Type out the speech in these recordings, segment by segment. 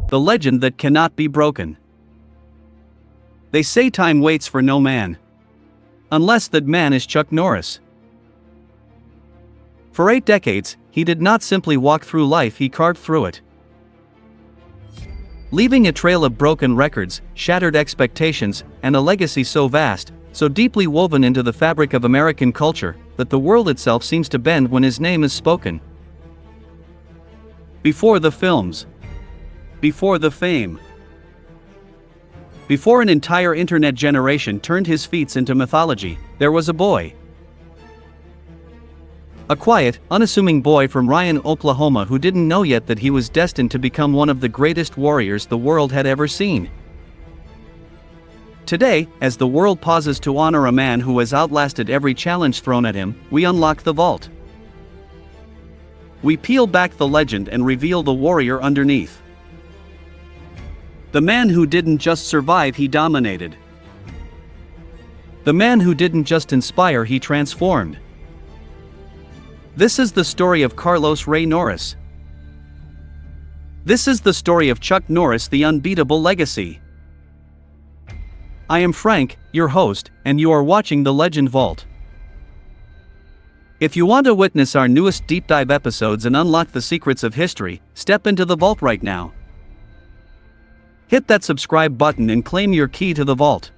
the legend that cannot be broken. They say time waits for no man. Unless that man is Chuck Norris. For 8 decades, he did not simply walk through life, he carved through it. Leaving a trail of broken records, shattered expectations, and a legacy so vast, so deeply woven into the fabric of American culture, that the world itself seems to bend when his name is spoken. Before the films. Before the fame. Before an entire internet generation turned his feats into mythology, there was a boy. A quiet, unassuming boy from Ryan, Oklahoma who didn't know yet that he was destined to become one of the greatest warriors the world had ever seen. Today, as the world pauses to honor a man who has outlasted every challenge thrown at him, we unlock the vault. We peel back the legend and reveal the warrior underneath. The man who didn't just survive, he dominated. The man who didn't just inspire, he transformed. This is the story of Carlos Ray Norris. This is the story of Chuck Norris, the unbeatable legacy. I am Frank, your host, and you are watching The Legend Vault. If you want to witness our newest deep dive episodes and unlock the secrets of history, step into the vault right now. Hit that subscribe button and claim your key to the vault.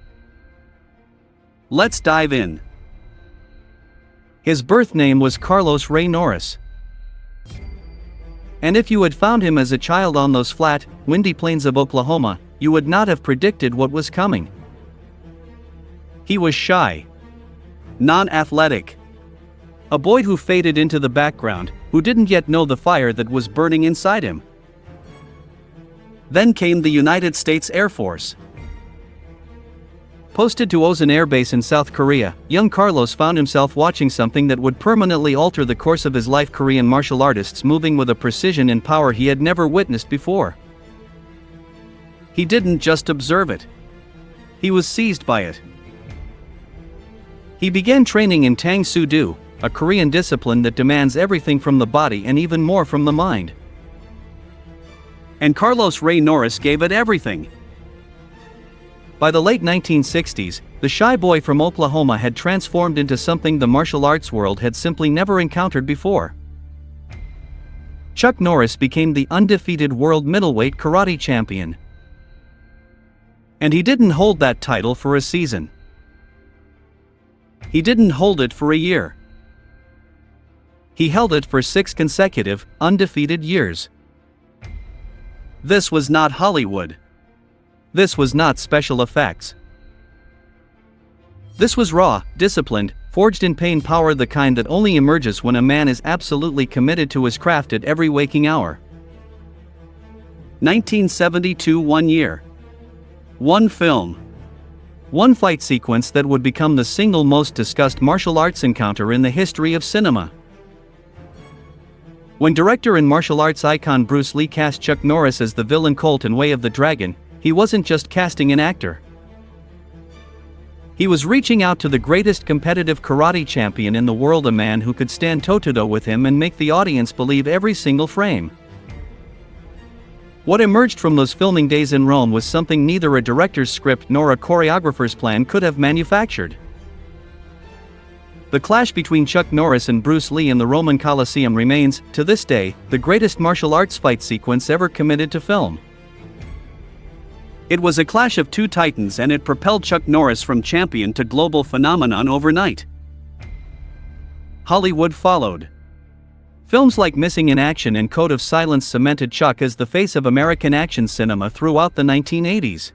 Let's dive in. His birth name was Carlos Ray Norris. And if you had found him as a child on those flat, windy plains of Oklahoma, you would not have predicted what was coming. He was shy, non-athletic, a boy who faded into the background, who didn't yet know the fire that was burning inside him. Then came the United States Air Force. Posted to Osan Air Base in South Korea, young Carlos found himself watching something that would permanently alter the course of his life: Korean martial artists moving with a precision and power he had never witnessed before. He didn't just observe it. He was seized by it. He began training in Tang Soo Do, a Korean discipline that demands everything from the body and even more from the mind. And Carlos Ray Norris gave it everything. By the late 1960s, the shy boy from Oklahoma had transformed into something the martial arts world had simply never encountered before. Chuck Norris became the undefeated world middleweight karate champion. And he didn't hold that title for a season. He didn't hold it for a year. He held it for 6 consecutive, undefeated years. This was not Hollywood. This was not special effects. This was raw, disciplined, forged in pain power, the kind that only emerges when a man is absolutely committed to his craft at every waking hour. 1972, 1 year. 1 film. 1 fight sequence that would become the single most discussed martial arts encounter in the history of cinema. When director and martial arts icon Bruce Lee cast Chuck Norris as the villain Colt in Way of the Dragon, he wasn't just casting an actor. He was reaching out to the greatest competitive karate champion in the world, a man who could stand toe-to-toe with him and make the audience believe every single frame. What emerged from those filming days in Rome was something neither a director's script nor a choreographer's plan could have manufactured. The clash between Chuck Norris and Bruce Lee in the Roman Colosseum remains, to this day, the greatest martial arts fight sequence ever committed to film. It was a clash of 2 titans, and it propelled Chuck Norris from champion to global phenomenon overnight. Hollywood followed. Films like Missing in Action and Code of Silence cemented Chuck as the face of American action cinema throughout the 1980s.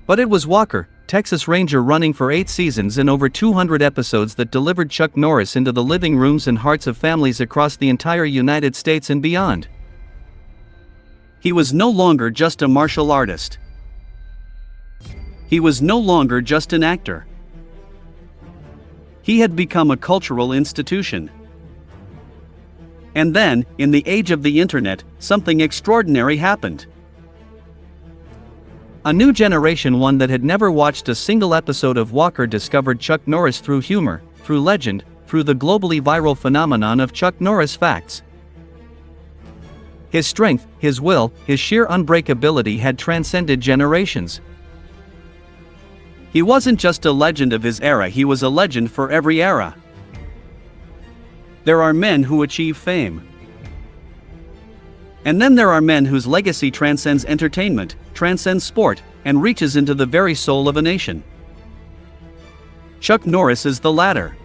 But it was Walker, Texas Ranger, running for 8 seasons and over 200 episodes that delivered Chuck Norris into the living rooms and hearts of families across the entire United States and beyond. He was no longer just a martial artist. He was no longer just an actor. He had become a cultural institution. And then, in the age of the internet, something extraordinary happened. A new generation, one that had never watched a single episode of Walker, discovered Chuck Norris through humor, through legend, through the globally viral phenomenon of Chuck Norris facts. His strength, his will, his sheer unbreakability had transcended generations. He wasn't just a legend of his era, he was a legend for every era. There are men who achieve fame. And then there are men whose legacy transcends entertainment, transcends sport, and reaches into the very soul of a nation. Chuck Norris is the latter.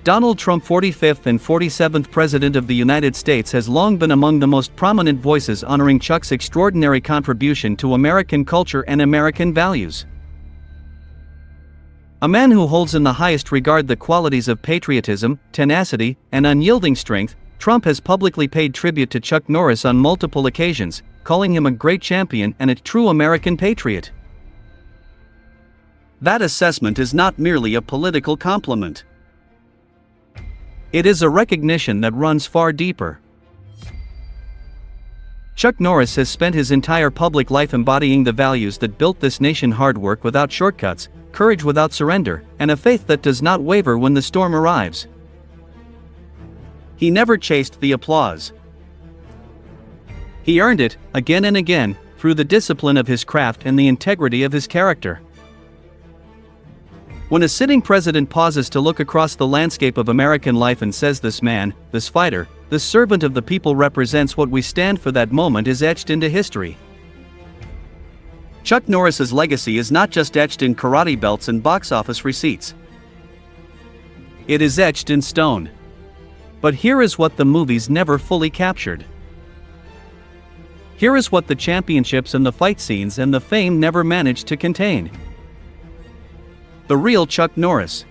Donald Trump, 45th and 47th President of the United States, has long been among the most prominent voices honoring Chuck's extraordinary contribution to American culture and American values. A man who holds in the highest regard the qualities of patriotism, tenacity, and unyielding strength, Trump has publicly paid tribute to Chuck Norris on multiple occasions, calling him a great champion and a true American patriot. That assessment is not merely a political compliment. It is a recognition that runs far deeper. Chuck Norris has spent his entire public life embodying the values that built this nation: hard work without shortcuts, courage without surrender, and a faith that does not waver when the storm arrives. He never chased the applause. He earned it, again and again, through the discipline of his craft and the integrity of his character. When a sitting president pauses to look across the landscape of American life and says, "This man, this fighter, this servant of the people represents what we stand for," that moment is etched into history. Chuck Norris's legacy is not just etched in karate belts and box office receipts. It is etched in stone. But here is what the movies never fully captured. Here is what the championships and the fight scenes and the fame never managed to contain. The real Chuck Norris.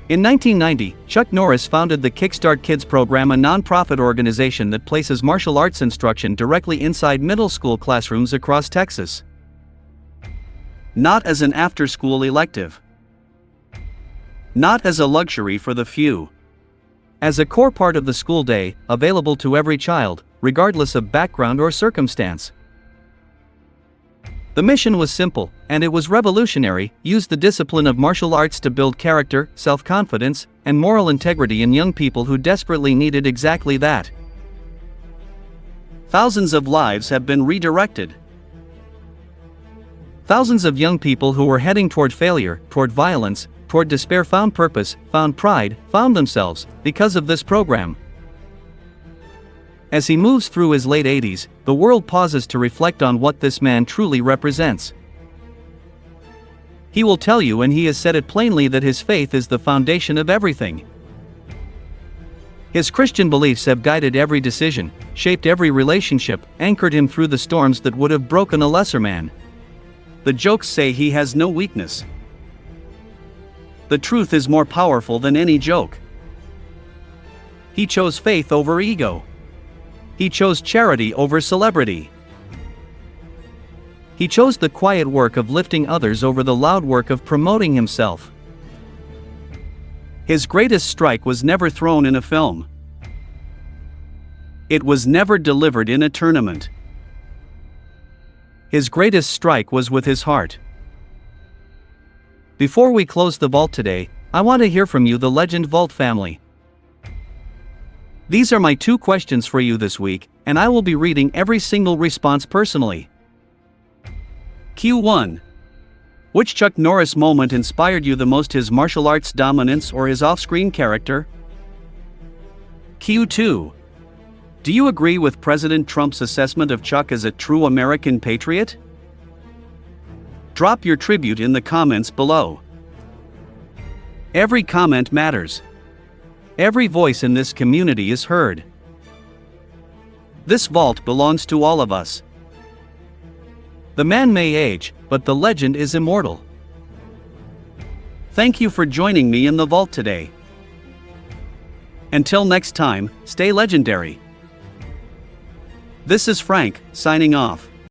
In 1990, Chuck Norris founded the Kickstart Kids program, a non-profit organization that places martial arts instruction directly inside middle school classrooms across Texas. Not as an after-school elective. Not as a luxury for the few. As a core part of the school day, available to every child, regardless of background or circumstance. The mission was simple, and it was revolutionary: use the discipline of martial arts to build character, self-confidence, and moral integrity in young people who desperately needed exactly that. Thousands of lives have been redirected. Thousands of young people who were heading toward failure, toward violence, toward despair found purpose, found pride, found themselves, because of this program. As he moves through his late 80s, the world pauses to reflect on what this man truly represents. He will tell you, and he has said it plainly, that his faith is the foundation of everything. His Christian beliefs have guided every decision, shaped every relationship, anchored him through the storms that would have broken a lesser man. The jokes say he has no weakness. The truth is more powerful than any joke. He chose faith over ego. He chose charity over celebrity. He chose the quiet work of lifting others over the loud work of promoting himself. His greatest strike was never thrown in a film. It was never delivered in a tournament. His greatest strike was with his heart. Before we close the vault today, I want to hear from you, the Legend Vault family. These are my 2 questions for you this week, and I will be reading every single response personally. Q1. Which Chuck Norris moment inspired you the most, his martial arts dominance or his off-screen character? Q2. Do you agree with President Trump's assessment of Chuck as a true American patriot? Drop your tribute in the comments below. Every comment matters. Every voice in this community is heard. This vault belongs to all of us. The man may age, but the legend is immortal. Thank you for joining me in the vault today. Until next time, stay legendary. This is Frank, signing off.